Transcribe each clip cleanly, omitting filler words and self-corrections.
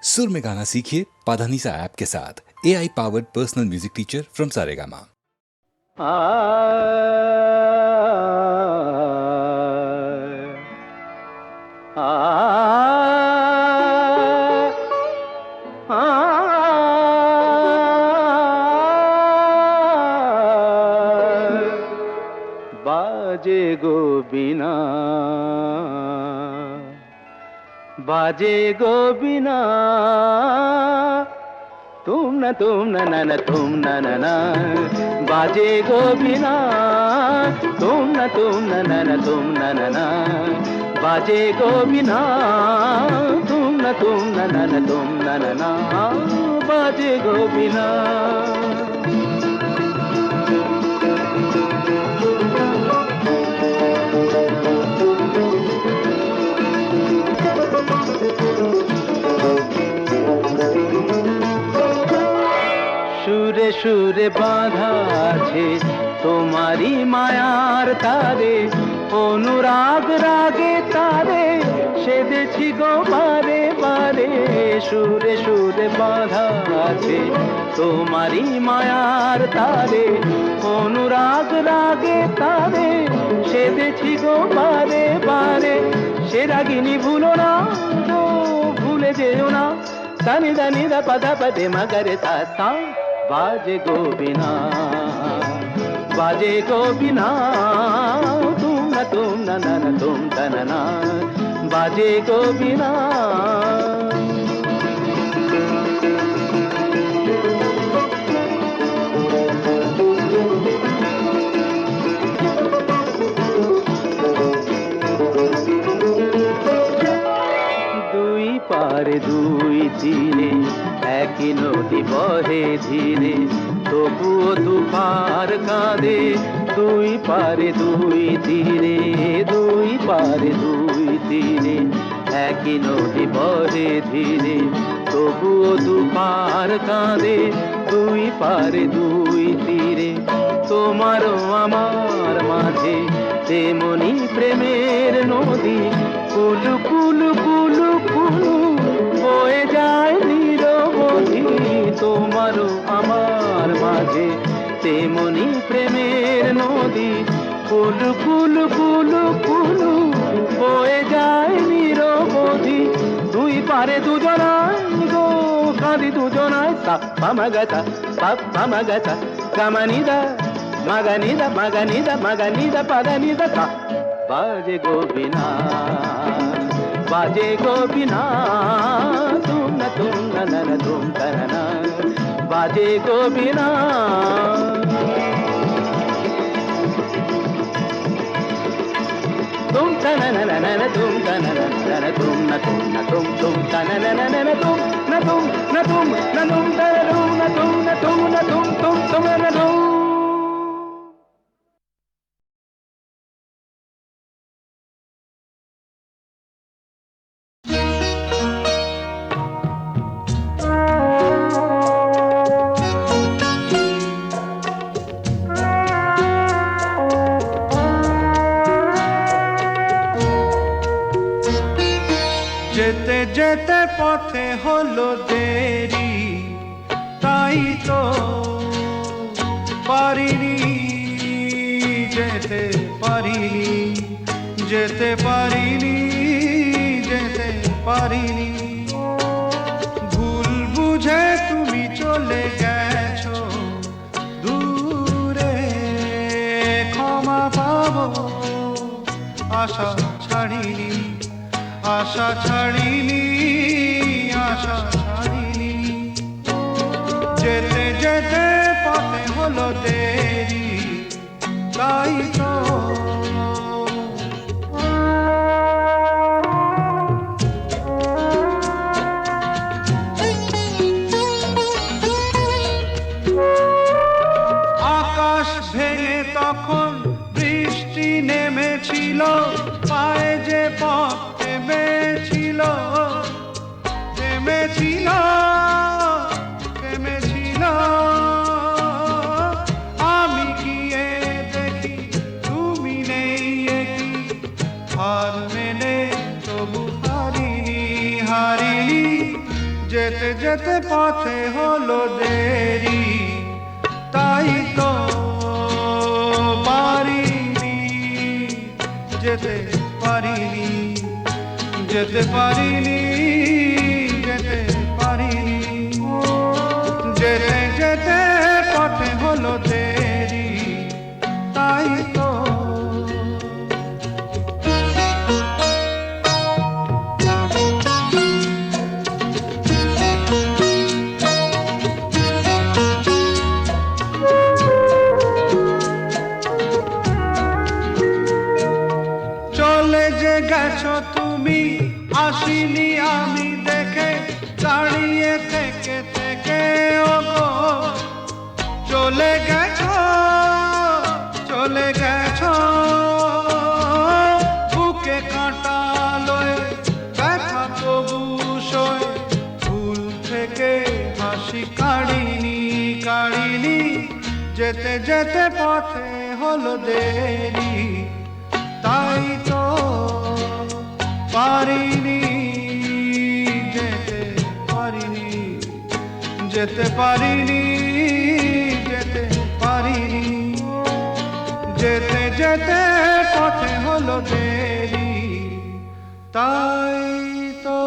सुर में गाना सीखिए पाधानीसा ऐप के साथ। AI powered personal music teacher from Saregama. बाजे गो बिना, बाजे गो बिना, तुम न तुम न तुम न बाजे गो बिना, तुम न तुम न तुम न बाजे गो बिना, तुम न तुम न तुम न बाजे गो बिना। সুরে সুরে বাঁধা আছে তোমারি মায়ার তারে, অনুরাগ রাগে তারে সেদেছি গো বারে বারে। সুরে সুরে বাঁধা আছে তোমারি মায়ার তারে, অনুরাগ রাগে তারে সেদেছি গো বারে বারে। সে রাগিনী ভুলো না গো, ভুলে যেও না, দানি দানি দা পদা পদে মগরে তা সা। बाजे गो बिना, बाजे गो बिना, तुम न तुम न बाजे गो बिना। দুই পারে দুই তীরে একই নদী বহে ধীরে, তবুও দুপার কাঁদে। দুই পারে দুই তীরে, দুই পারে দুই তীরে একই নদী বহে ধীরে, তবুও দুপার কাঁদে। দুই পারে দুই তীরে তোমারও আমার মাঝে তেমনি প্রেমের নদী, কুলু কুলু কুলু কুলু বয়ে যায় নিরবধি। তোমারও আমার মাঝে তেমনি প্রেমের নদী, কুলু কুলু কুলু কুলু বয়ে যায় নিরবধি। দুই পারে দুজনায় গো কাঁদি দুজনায়, সা পামাগাতা পাপ পামাগাতা গামানিদা মাগানিদা মাগানিদা মাগানিদা পাদানিদা সা। बाजे गो बिना, बाजे गो बिना, तुम न तुम न बाजे गो बिना। तुम तन न तुम तन न तुम न तुम न तुम तन न तुम न तुम न तुम न तुम तन न तुम न तुम न तुम न तुम। যেতে যেতে পথে হলো দেরি, তাই তো পারিনি যেতে পারিনি, যেতে পারিনি, যেতে পারিনি। ভুল বুঝে তুমি চলে গেছো দূরে, ক্ষমা পাবো আশা ছাড়িনি, আশা ছাড়িনি, আশা ছাড়িনি। যেতে যেতে পথে হলো দেরি, তাই তো আকাশ ভেঙে তখন বৃষ্টি নেমেছিল, পায়ে যে পথ থেমেছিল, থেমেছিল, থেমেছিল। আমি গিয়ে দেখি তুমি নেই, একই হার মেনে তবু হারিনি, হারিনি। যেতে যেতে পথে হলো দেরি, তাই তো পারিনি, যেতে পারিনি, যেতে পারিনি, যেতে পারিনি, যেতে যেতে পথে হলো দেরি, তাই তো। চলে যে গেছো তুমি, আসিনি আমি দেখে, দাঁড়িয়ে থেকে থেকে ওগো, চলে গেছো, চলে গেছো, বুকে কাঁটা লয়ে ব্যথা তবু সয়ে, ভুল থেকে হাসি কাড়িনি, কাড়িনি, যেতে যেতে পথে হলো দেরি, তাই তো পারিনি, যেতে পারিনি, যেতে পারিনি, যেতে পারিনি, যেতে যেতে পথে হলো দেরি, তাই তো।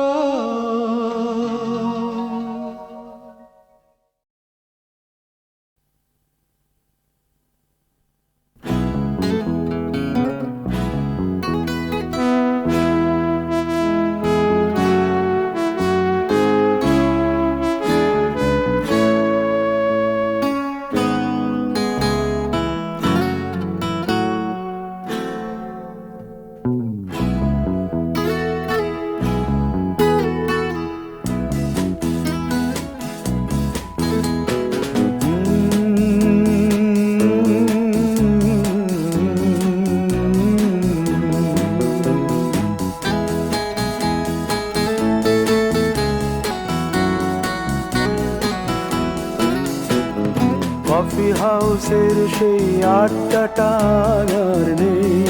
কফি হাউসের সেই আড্ডাটা আর নেই,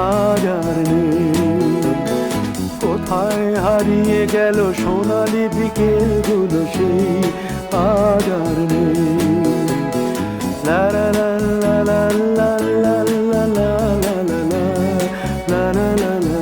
আর নেই। কোথায় হারিয়ে গেল সোনালি বিকেলগুলো সেই আর নেই। লা লা লা লা লা লা লা লা লা লা লা লা লা লা।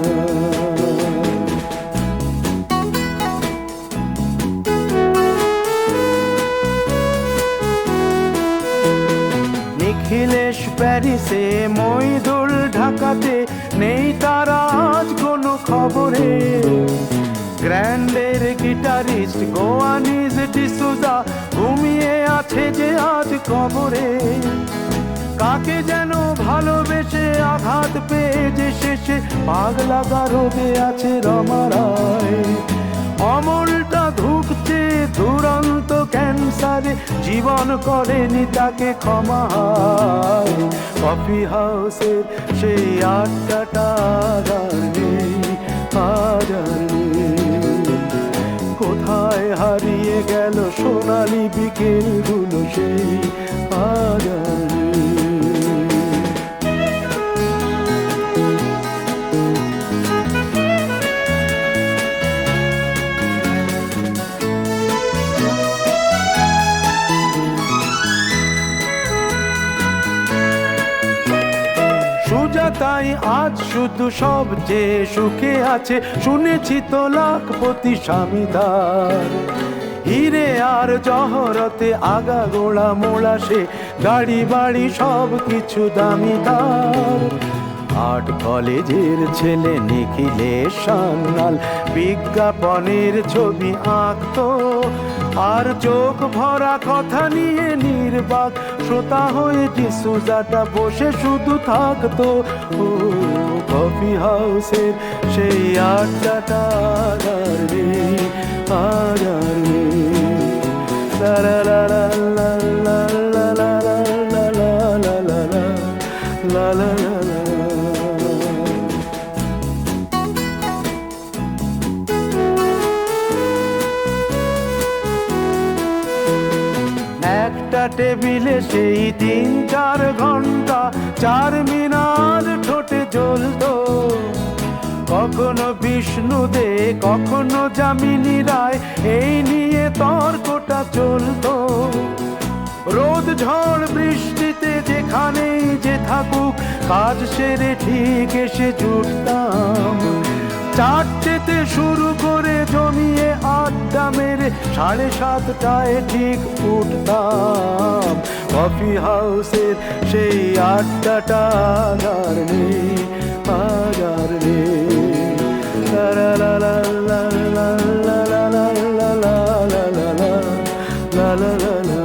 নিখিলেশ প্যারিসে, মইদুল ঢাকাতে, নেই তারা আজ কোনো খবরে। গ্র্যান্ডের গিটারিস্ট গোয়ানিজ ডিসুজা ঘুমিয়ে আছে যে আজ কবরে। কাকে যেন ভালোবেসে আঘাত পেয়ে যে শেষে পাগলা গারদে আছে রমা রায়। অমলটা ধুকছে দুরন্ত ক্যান্সারে, জীবন করেনি তাকে ক্ষমা। কফি হাউসের সেই আড্ডাটা আর নেই, আর নেই। কোথায় হারিয়ে গেল সোনালি বিকেলগুলো সেই আর নেই। তাই আজ শুধু সব যে সুখে আছে, শুনেছি তো লাখপতি স্বামীদার। হিরে আর জহরতে আগা গোড়া মোড়া সে, গাড়ি বাড়ি সব কিছু দামি তার। আর্ট কলেজের ছেলে নিখিলেশ সান্যাল বিজ্ঞাপনের ছবি আঁকতো, আর চোখ ভরা কথা নিয়ে নির্বাক শ্রোতা হয়ে ডিসুজাটা বসে শুধু থাকতো। ও কফি হাউসের সেই আড্ডাটা আর নেই, আর নেই। লা লা লা লা লা লা লা লা লা লা লা লা লা লা লা। একটা টেবিলে সেই 3-4 ঘন্টা 4 মিনার ঠোঁটে জ্বলতো। কখনো বিষ্ণু দে, কখনো যামিনী রায়, এই নিয়ে জীবনটা চলতো। রোদ ঝড় বৃষ্টিতে যেখানেই যে থাকুক, কাজ সেরে ঠিক এসে জুটতাম। চারটেতে শুরু করে জমিয়ে আড্ডা মেরে 7:30টায় ঠিক উঠতাম। কফি হাউসের সেই আড্ডাটা আর নেই, আজ আর নেই। লা লা লা লা লা লা লা লা লা লা লা লা লা লা।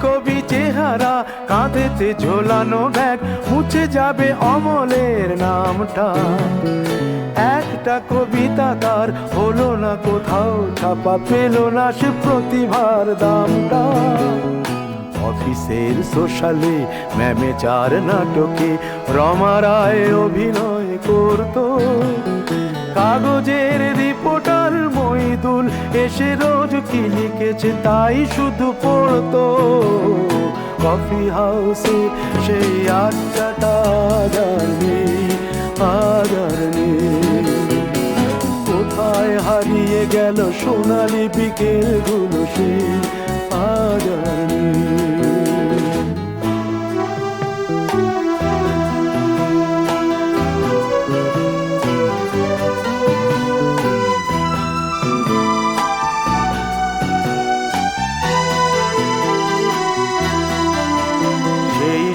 কবি চেহারা, কাঁধেতে ঝোলানো ব্যাগ, মুছে যাবে অমলের নামটা। একটা কবিতা তার হলো না কোথাও ছাপা, পেল না সে প্রতিভার দামটা। অফিসের সোশ্যালে ম্যামেচার নাটকে রমা রায় অভিনয় করতো। কাগজের রিপোর্টার মইদুল এসে রোজ কি লিখেছে তাই শুধু পড়তো। কফি হাউসে সেই আড্ডাটা আর নেই, আজ আর নেই। কোথায় হারিয়ে গেল সোনালি বিকেলগুলো, সেই আজ আর নেই।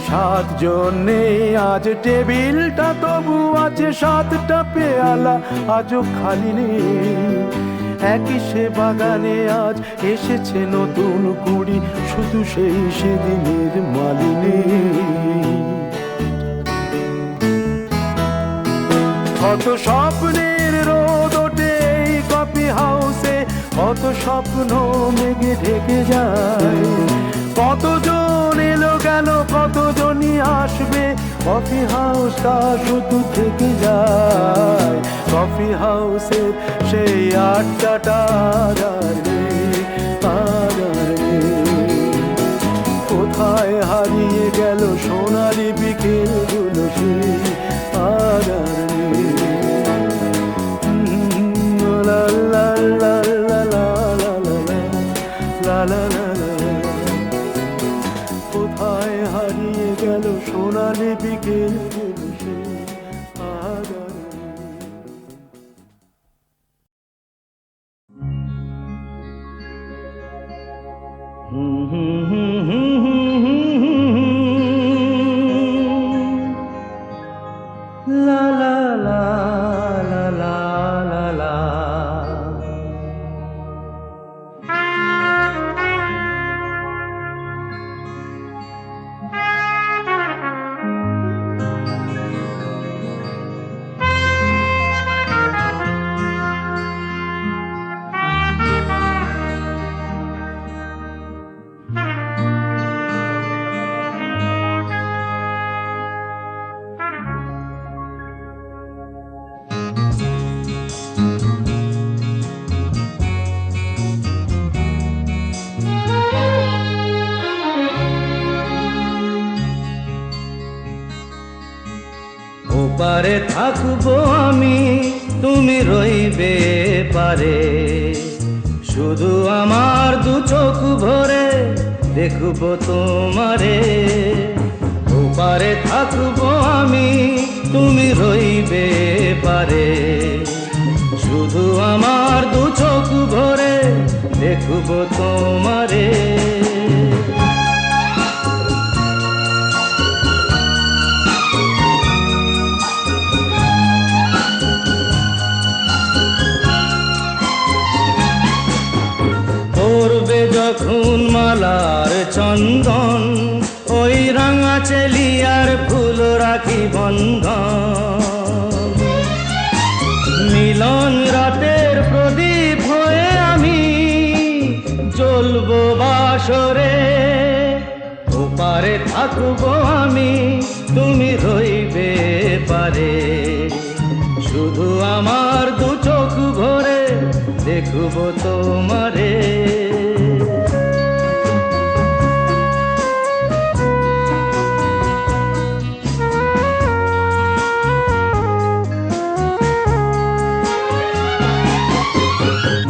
সাতজনে আজ টেবিলটা তবু আছে, 7টা পেয়ালা আজও খালি নেই। একই সে বাগানে আজ এসেছে নতুন কুড়ি, শুধু সেই সেদিনের মালিনী। কত স্বপ্নের রোদ ওঠে এই কফি হাউসে, কত স্বপ্ন মেঘে ঢেকে যায়। কতজন এলো গেল, কতজনই আসবে, কফি হাউসটা শুধু থেকে যায়। কফি হাউসের সেই আড্ডাটা আর নেই, আর নেই। কোথায় হারিয়ে গেল সোনালি বিকেলগুলো, সেই আর নেই। লা লা লা লা লা লা লা লা লা। কোথায় হারিয়ে গেল সোনালি বিকেলগুলো, সেই আজ আর লা লা লা লা লা লা লা। ওপারে থাকবো আমি, তুমি রইবে পারে। শুধু আমার দু চোখ ভরে দেখবো তোমারে। ওপারে থাকবো আমি, তুমি রইবে পারে। শুধু আমার দু চোখ ভরে দেখবো তোমারে। যখন মালার চন্দন, ওই রাঙা চেলিয়ার ফুল রাখি বন্ধন। মিলন রাতের প্রদীপ হয়ে আমি জ্বলবো বাসরে। ওপারে থাকবো আমি, তুমি রইবে পারে। শুধু আমার দু চোখ ভরে দেখব তোমারে।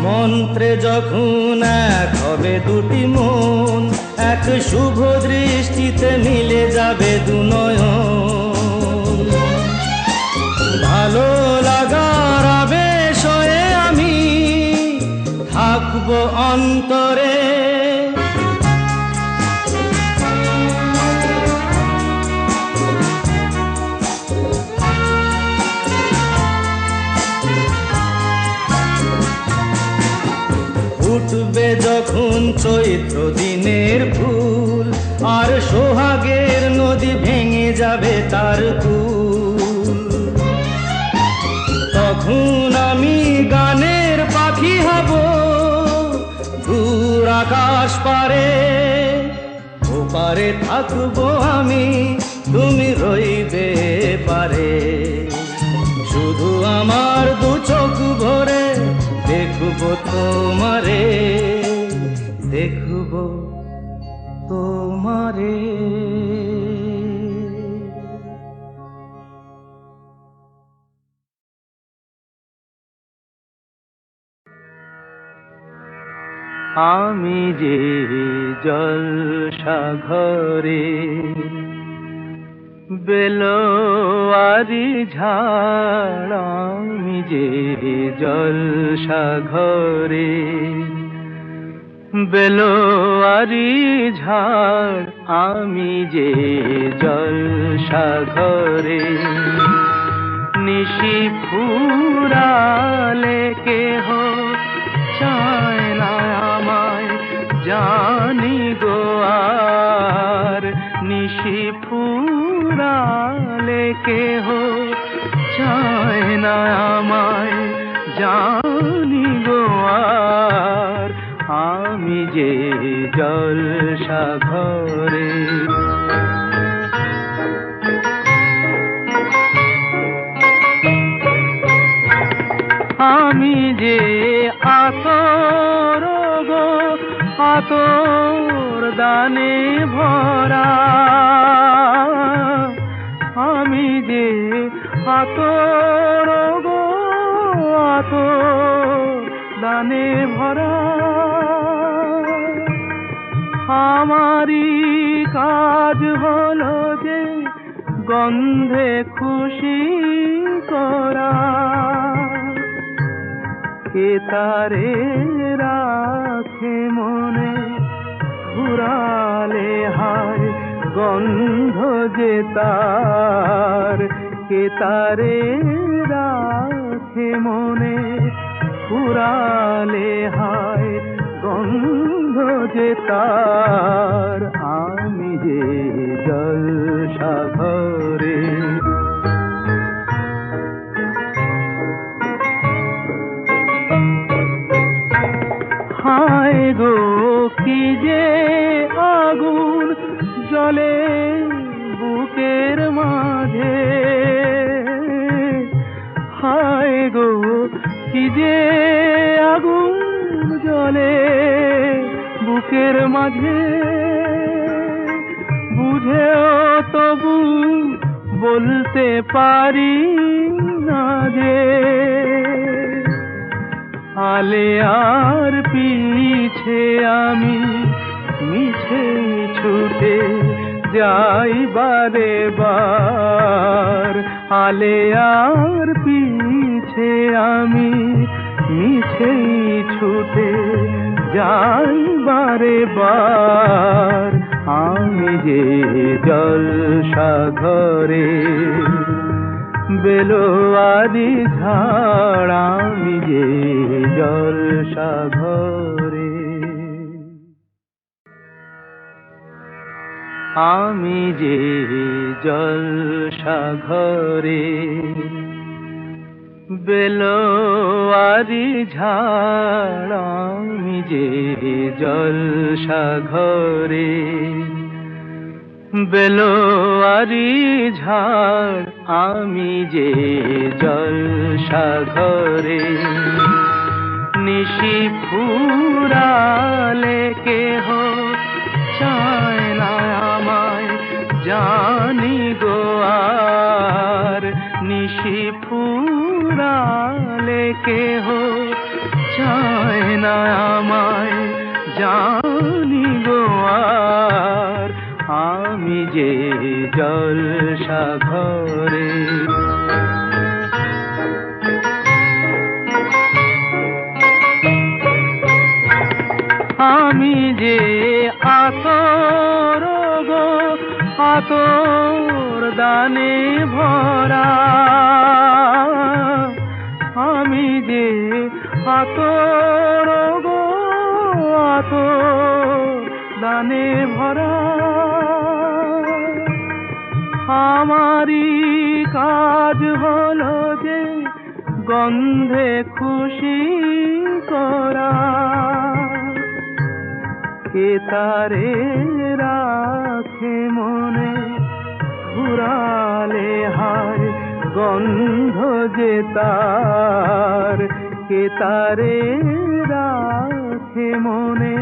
মন্ত্রে যখন এক হবে দুটি মন, এক শুভ দৃষ্টিতে মিলে যাবে দুনয়ন। ভালো লাগার আবেশ হয়ে আমি থাকবো অন্তরে। উঠবে যখন চৈত্র দিনের ফুল, আর সোহাগের নদী ভেঙে যাবে তার কুল। তখন আমি গানের পাখি হব দূর আকাশ পারে। ওপারে থাকবো আমি, তুমি রইবে পারে। শুধু আমার দু চোখ ভরে দেখব তোমারে, দেখব তোমারে। আমি যে জলসাঘরে বেলোয়ারি ঝাড়, আমি যে জলসাঘরে বেলোয়ারি ঝাড়, আমি যে জলসাঘরে। নিশি ফুরালে কেহ চায় না আমায়, জানি গো আর। নিশি ফুরালে কেহ চায় না আমায়, জানি গো আর। আমি যে জলসাঘরে। আমি যে আতর গো, আতর দানে ভরা। আমি যে আতর গো, আতর দানে ভরা। আমারই কাজ হলো যে গন্ধে খুশি করা। কে তারে রাখে মনে ফুরালে হায়, গন্ধ যে তার। কে তারে রাখে মনে ফুরালে হায়, গন্ধ যে তার। আমি যে জলসাঘরে। হায় গো কি যে আগুন জ্বলে বুকের মাঝে। হায় গো কি যে আগুন জ্বলে বুকের মাঝে। বুঝেও তবু বলতে পারি না যে, আলে আর পিছে আমি মিছে ছুটে যাই বারে বার। আলে আর পিছে আমি মিছে ছুটে যাই বারে বার। আমি যে জলসাঘরে বেলোয়ারি ঝাড়, আমি যে জলসাঘরে। আমি যে জলসাঘরে বেলোয়ারি ঝাড়, আমি যে জলসাঘরে। বেলোয়ারি ঝাড়, আমি যে জলসাঘরে। নিশি ফুরালে কেহ চায় না আমায়, জানি গো আর। নিশি ফুরালে কেহ চায় না আমায়, জানি গো আর। আমি যে জলসাঘরে আমি যে আতর গো, আতর দানে ভরা। আমি যে আতর গো, আতর দানে ভরা। আমারই কাজ হলো যে গন্ধে খুশি করা। কে তারে রাখে মনে ফুরালে হায়, গন্ধ যে তার। কে তারে রাখে মনে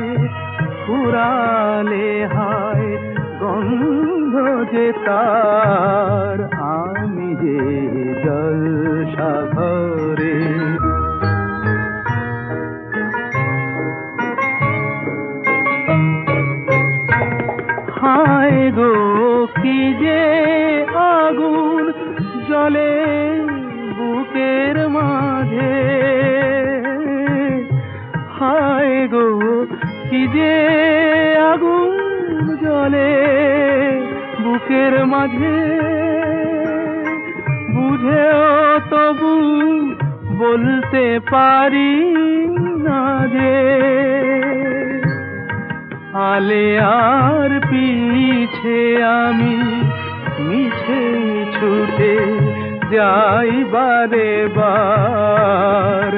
ফুরালে হায়, গন্ধ যে তার। আমি যে জলসাঘরে হায় গো কি যে আগুন জ্বলে বুকের মাঝে। হায় গো কি যে আগুন জ্বলে বুকের মাঝে। বুঝেও তবু বলতে পারি না যে আলে আর পিছে আমি মিছে ছুটে যাই বারে বার।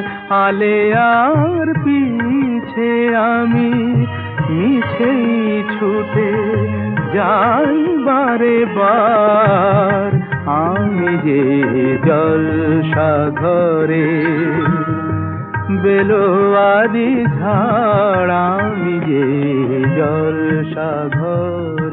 আলে আর পিছে আমি মিছে ছুটে যাই বারে বার। আমি যে জলসাঘরে বেলোয়ারি ঝাড়। আমি যে জলসাঘরে